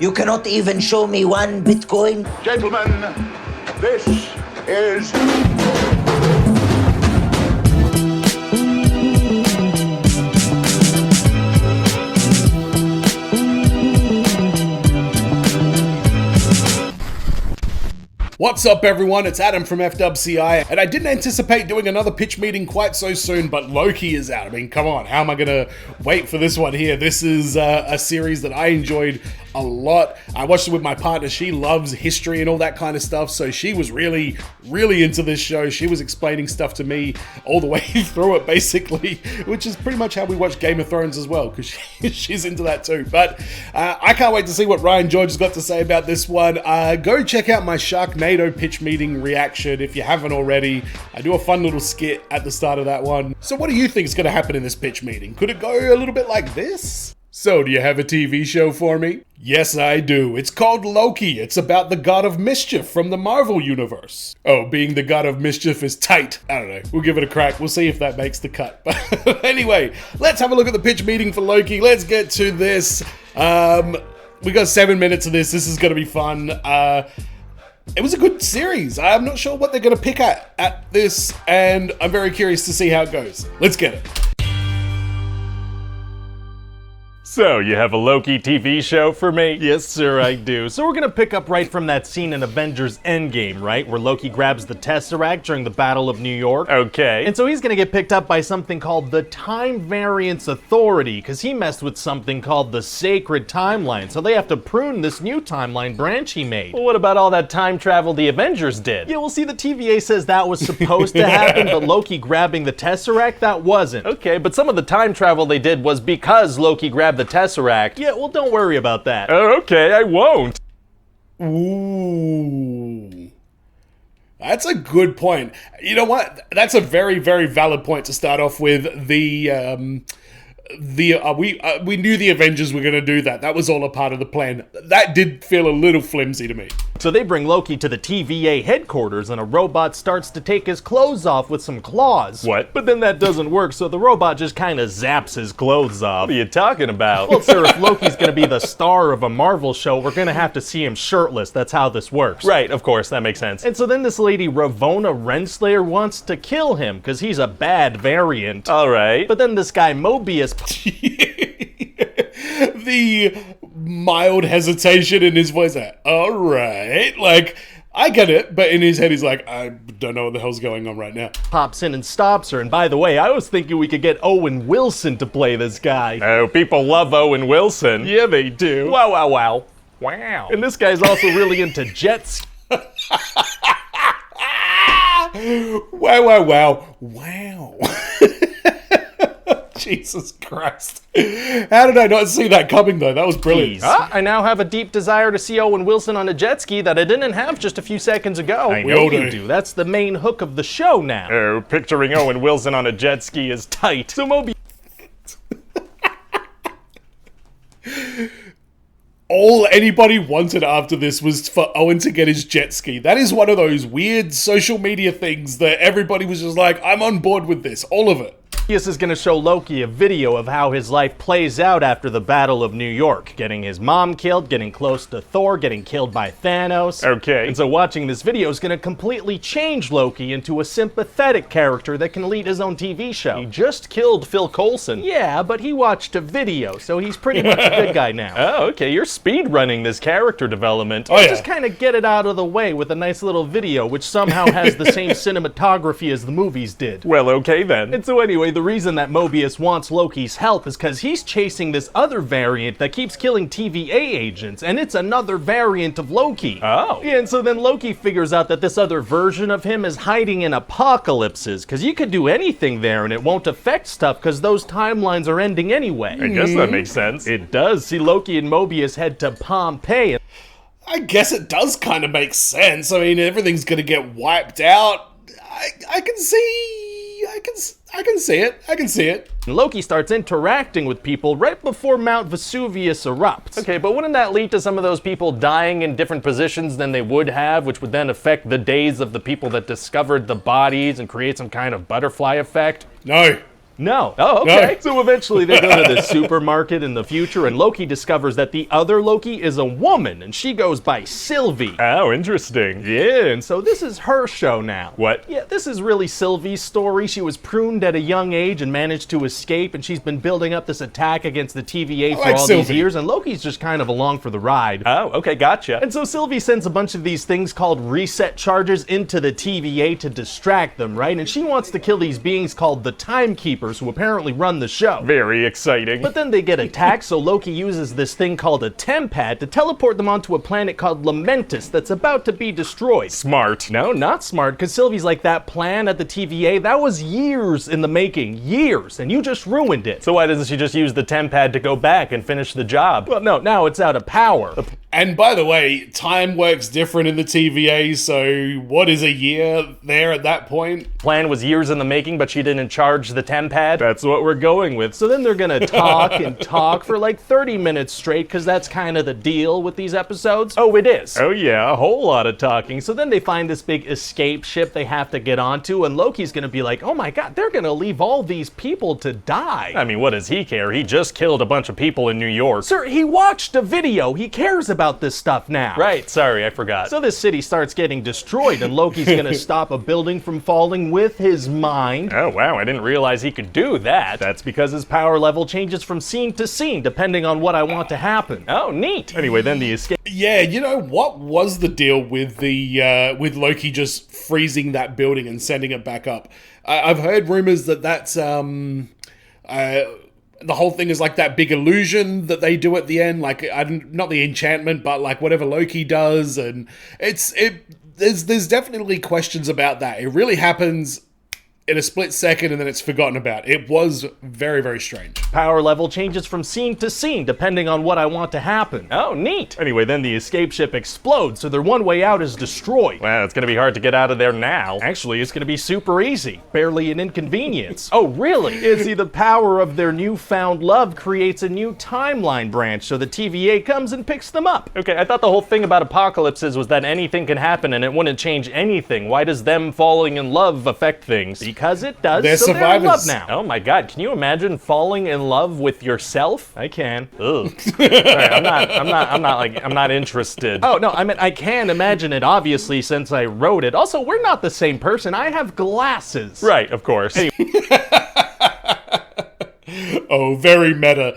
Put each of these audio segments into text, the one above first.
You cannot even show me one Bitcoin? Gentlemen, this is... What's up everyone, it's Adam from FWCI, and I didn't anticipate doing another pitch meeting quite so soon, but Loki is out. I mean, come on, how am I gonna wait for this one here? This is a series that I enjoyed a lot. I watched it with my partner. She loves history and all that kind of stuff, so she was really into this show. She was explaining stuff to me all the way through it, basically, which is pretty much how we watch Game of Thrones as well, because she's into that too. But I can't wait to see what Ryan George has got to say about this one. Go check out my Sharknado pitch meeting reaction if you haven't already. I do a fun little skit at the start of that one. So what do you think is going to happen in this pitch meeting? Could it go a little bit like this? So, do you have a TV show for me? Yes, I do. It's called Loki. It's about the god of mischief from the Marvel universe. Oh, being the god of mischief is tight. I don't know. We'll give it a crack. We'll see if that makes the cut. But anyway, let's have a look at the pitch meeting for Loki. Let's get to this. We got 7 minutes of this. This is going to be fun. It was a good series. I'm not sure what they're going to pick at this, and I'm very curious to see how it goes. Let's get it. So, you have a Loki TV show for me? Yes, sir, I do. So we're gonna pick up right from that scene in Avengers Endgame, right? Where Loki grabs the Tesseract during the Battle of New York. Okay. And so he's gonna get picked up by something called the Time Variance Authority, because he messed with something called the Sacred Timeline. So they have to prune this new timeline branch he made. Well, what about all that time travel the Avengers did? Yeah, well, see, the TVA says that was supposed to happen, but Loki grabbing the Tesseract, that wasn't. Okay, but some of the time travel they did was because Loki grabbed the Tesseract. Yeah, well, don't worry about that. Oh, okay, I won't. Ooh. That's a good point. You know what? That's a very valid point to start off with. We knew the Avengers were going to do that. That was all a part of the plan. That did feel a little flimsy to me. So they bring Loki to the TVA headquarters and a robot starts to take his clothes off with some claws. What? But then that doesn't work, so the robot just kind of zaps his clothes off. What are you talking about? Well, sir, if Loki's going to be the star of a Marvel show, we're going to have to see him shirtless. That's how this works. Right, of course, that makes sense. And so then this lady, Ravonna Renslayer, wants to kill him because he's a bad variant. All right. But then this guy, Mobius... The mild hesitation in his voice, alright, like, I get it, but in his head he's like, I don't know what the hell's going on right now. Pops in and stops her, and by the way, I was thinking we could get Owen Wilson to play this guy. Oh, people love Owen Wilson. Yeah, they do. Wow, wow, wow. Wow. And this guy's also really into jets. Wow. Jesus Christ. How did I not see that coming, though? That was brilliant. I now have a deep desire to see Owen Wilson on a jet ski that I didn't have just a few seconds ago. I know you do. That's the main hook of the show now. Oh, picturing Owen Wilson on a jet ski is tight. So Moby... All anybody wanted after this was for Owen to get his jet ski. That is one of those weird social media things that everybody was just like, I'm on board with this. All of it. This is going to show Loki a video of how his life plays out after the Battle of New York. Getting his mom killed, getting close to Thor, getting killed by Thanos. Okay. And so watching this video is going to completely change Loki into a sympathetic character that can lead his own TV show. He just killed Phil Coulson. Yeah, but he watched a video, so he's pretty much a good guy now. Oh, okay. You're speed running this character development. Oh, yeah. Just kind of get it out of the way with a nice little video, which somehow has the same cinematography as the movies did. Well, okay then. And so anyway, the reason that Mobius wants Loki's help is because he's chasing this other variant that keeps killing TVA agents, and it's another variant of Loki. Oh. Yeah, and so then Loki figures out that this other version of him is hiding in apocalypses, because you could do anything there and it won't affect stuff because those timelines are ending anyway. I guess that makes sense. It does. See, Loki and Mobius head to Pompeii. I guess it does kind of make sense. I mean, everything's going to get wiped out. I can see it. Loki starts interacting with people right before Mount Vesuvius erupts. Okay, but wouldn't that lead to some of those people dying in different positions than they would have, which would then affect the days of the people that discovered the bodies and create some kind of butterfly effect? No. No. Oh, okay. No. So eventually they go to the supermarket in the future, and Loki discovers that the other Loki is a woman, and she goes by Sylvie. Oh, interesting. Yeah, and so this is her show now. What? Yeah, this is really Sylvie's story. She was pruned at a young age and managed to escape, and she's been building up this attack against the TVA for all these years, and Loki's just kind of along for the ride. Oh, okay, gotcha. And so Sylvie sends a bunch of these things called reset charges into the TVA to distract them, right? And she wants to kill these beings called the Timekeepers, who apparently run the show. Very exciting. But then they get attacked, so Loki uses this thing called a tempad to teleport them onto a planet called Lamentus that's about to be destroyed. Smart. No, not smart, because Sylvie's like, that plan at the TVA, that was years in the making. Years, and you just ruined it. So why doesn't she just use the tempad to go back and finish the job? Well, no, now it's out of power. And by the way, time works different in the TVA, so what is a year there at that point? Plan was years in the making, but she didn't charge the tempad? That's what we're going with. So then they're gonna talk and talk for like 30 minutes straight, because that's kind of the deal with these episodes. Oh, it is? Oh yeah, a whole lot of talking. So then they find this big escape ship they have to get onto, and Loki's gonna be like, oh my god, they're gonna leave all these people to die. I mean, what does he care? He just killed a bunch of people in New York. Sir, he watched a video. He cares about this stuff now. Right, sorry, I forgot. So this city starts getting destroyed, and Loki's gonna stop a building from falling with his mind. Oh, wow, I didn't realize he could do that. That's because his power level changes from scene to scene, depending on what I want to happen. Oh, neat. Anyway, then the escape. Yeah, you know, what was the deal with the with Loki just freezing that building and sending it back up? I've heard rumors that that's the whole thing is like that big illusion that they do at the end, like not the enchantment, but like whatever Loki does, and there's definitely questions about that. It really happens in a split second and then it's forgotten about. It was very, very strange. Power level changes from scene to scene, depending on what I want to happen. Oh, neat. Anyway, then the escape ship explodes, so their one way out is destroyed. Well, it's gonna be hard to get out of there now. Actually, it's gonna be super easy. Barely an inconvenience. Oh, really? See, the power of their newfound love creates a new timeline branch, so the TVA comes and picks them up. Okay, I thought the whole thing about apocalypses was that anything can happen and it wouldn't change anything. Why does them falling in love affect things? Because it does, They're so they're in love survivors. now. Oh my god, can you imagine falling in love with yourself? I can. Ugh. Sorry, I'm not interested. Oh, no, I mean, I can imagine it, obviously, since I wrote it. Also, we're not the same person. I have glasses. Right, of course. Oh, very meta.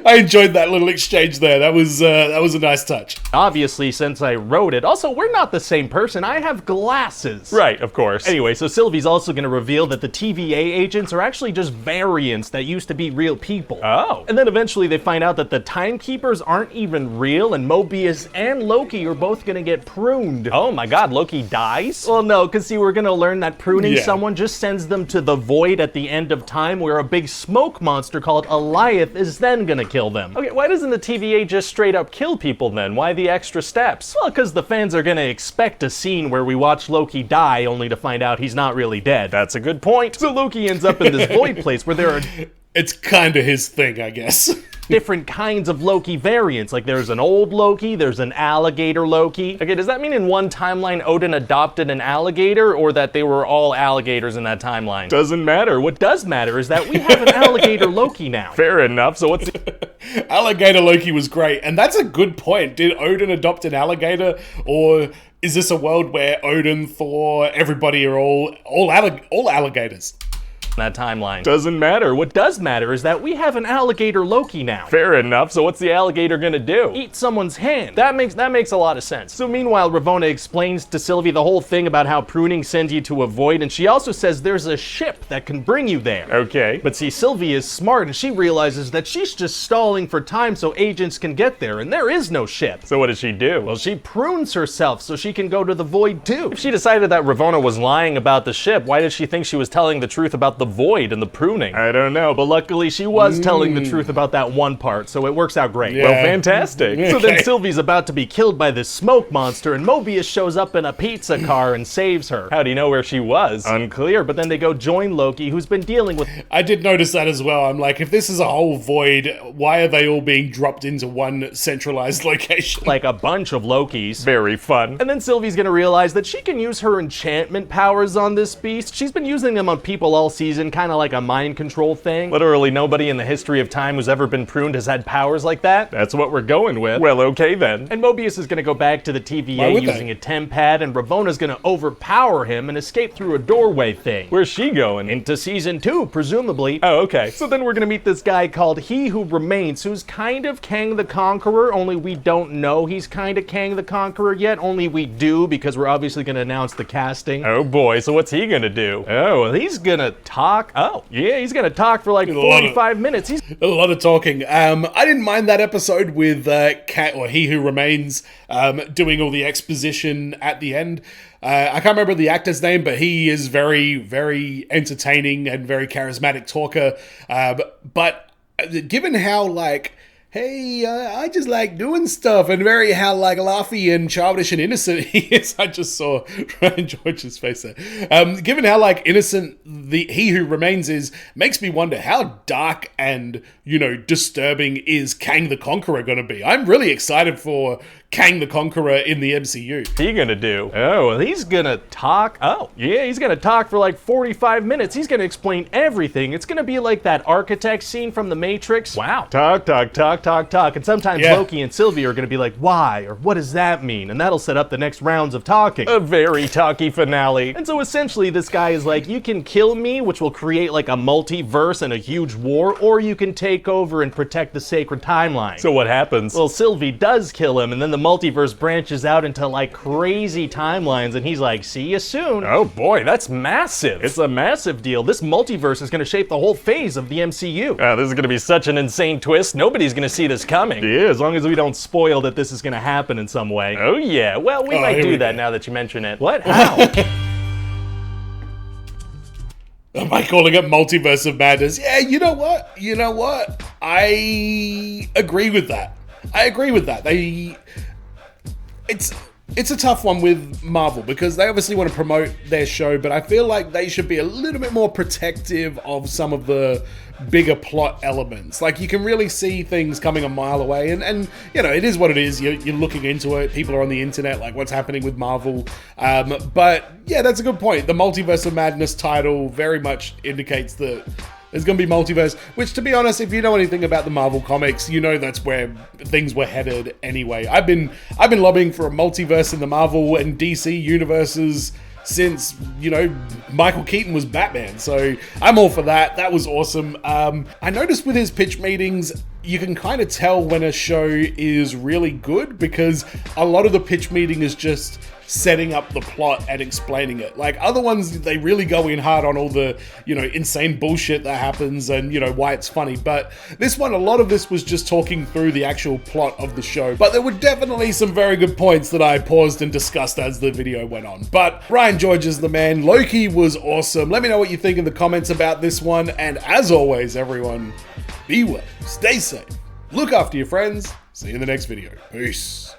I enjoyed that little exchange there. That was a nice touch. Obviously, since I wrote it. Also, we're not the same person. I have glasses. Right, of course. Anyway, so Sylvie's also going to reveal that the TVA agents are actually just variants that used to be real people. Oh. And then eventually they find out that the Timekeepers aren't even real, and Mobius and Loki are both going to get pruned. Oh my god, Loki dies? Well, no, because see, we're going to learn that pruning Yeah. someone just sends them to the void at the end of time, where a big smoke monster called Eliath is then going to kill them. Okay, why doesn't the TVA just straight up kill people then? Why the extra steps? Well, because the fans are going to expect a scene where we watch Loki die only to find out he's not really dead. That's a good point. So Loki ends up in this void place where there are It's kind of his thing, I guess. different kinds of Loki variants. Like there's an old Loki, there's an alligator Loki. Okay, does that mean in one timeline Odin adopted an alligator, or that they were all alligators in that timeline? Doesn't matter. What does matter is that we have an alligator Loki now. Fair enough, so what's Alligator Loki was great, and that's a good point. Did Odin adopt an alligator, or is this a world where Odin, Thor, everybody are all alligators? that timeline? Doesn't matter. What does matter is that we have an alligator Loki now. Fair enough, so what's the alligator gonna do? Eat someone's hand. That makes a lot of sense. So meanwhile, Ravonna explains to Sylvie the whole thing about how pruning sends you to a void, and she also says there's a ship that can bring you there. Okay. But see, Sylvie is smart, and she realizes that she's just stalling for time so agents can get there, and there is no ship. So what does she do? Well, she prunes herself so she can go to the void too. If she decided that Ravonna was lying about the ship, why did she think she was telling the truth about the the void and the pruning? I don't know, but luckily she was telling the truth about that one part, so it works out great. Yeah. Well, fantastic. So then Okay. Sylvie's about to be killed by this smoke monster, and Mobius shows up in a pizza car and saves her. How do you know where she was? Unclear, but then they go join Loki, who's been dealing with... I did notice that as well. I'm like, if this is a whole void, why are they all being dropped into one centralized location? like a bunch of Lokis. Very fun. And then Sylvie's gonna realize that she can use her enchantment powers on this beast. She's been using them on people all season, kind of like a mind control thing. Literally nobody in the history of time who's ever been pruned has had powers like that. That's what we're going with. Well, okay then. And Mobius is gonna go back to the Why TVA would using they? a temp pad, and Ravona's gonna overpower him and escape through a doorway thing. Where's she going? Into season 2, presumably. Oh, okay. So then we're gonna meet this guy called He Who Remains, who's kind of Kang the Conqueror, only we don't know he's kind of Kang the Conqueror yet, only we do because we're obviously gonna announce the casting. Oh boy, so what's he gonna do? Oh, well, he's gonna talk. Oh, yeah, he's gonna talk for like 45 minutes. He's A lot of talking. I didn't mind that episode with He Who Remains doing all the exposition at the end. I can't remember the actor's name, but he is very, very entertaining and very charismatic talker. But given how hey, I just like doing stuff, and very how laughy and childish and innocent he is. I just saw Ryan George's face there. Given how innocent He Who Remains is, makes me wonder how dark and disturbing is Kang the Conqueror going to be. I'm really excited for Kang the Conqueror in the MCU. What's he gonna do? Oh, well, he's gonna talk. Oh, yeah, he's gonna talk for like 45 minutes. He's gonna explain everything. It's gonna be like that architect scene from The Matrix. Wow. Talk, talk, talk, talk, talk. And sometimes Yeah. Loki and Sylvie are gonna be like, why? Or what does that mean? And that'll set up the next rounds of talking. A very talky finale. And so essentially this guy is like, you can kill me, which will create like a multiverse and a huge war, or you can take over and protect the sacred timeline. So what happens? Well, Sylvie does kill him, and then the multiverse branches out into like crazy timelines, and he's like, see you soon. Oh boy, that's massive. It's a massive deal. This multiverse is gonna shape the whole phase of the MCU. This is gonna be such an insane twist. Nobody's gonna see this coming. Yeah, as long as we don't spoil that this is gonna happen in some way. Oh yeah, well, we might here do we that go. now that you mention it. What? How? Am I calling it Multiverse of Madness? Yeah, you know what? I agree with that. It's a tough one with Marvel because they obviously want to promote their show, but I feel like they should be a little bit more protective of some of the bigger plot elements. Like, you can really see things coming a mile away, and it is what it is. You're looking into it. People are on the internet, like, what's happening with Marvel. But yeah, that's a good point. The Multiverse of Madness title very much indicates that there's going to be multiverse, which, to be honest, if you know anything about the Marvel comics, that's where things were headed anyway. I've been lobbying for a multiverse in the Marvel and DC universes since, Michael Keaton was Batman. So I'm all for that. That was awesome. I noticed with his pitch meetings, you can kind of tell when a show is really good because a lot of the pitch meeting is just setting up the plot and explaining it. Like, other ones, they really go in hard on all the, insane bullshit that happens and, why it's funny. But this one, a lot of this was just talking through the actual plot of the show. But there were definitely some very good points that I paused and discussed as the video went on. But Ryan George is the man. Loki was awesome. Let me know what you think in the comments about this one. And as always, everyone, be well, stay safe, look after your friends. See you in the next video. Peace.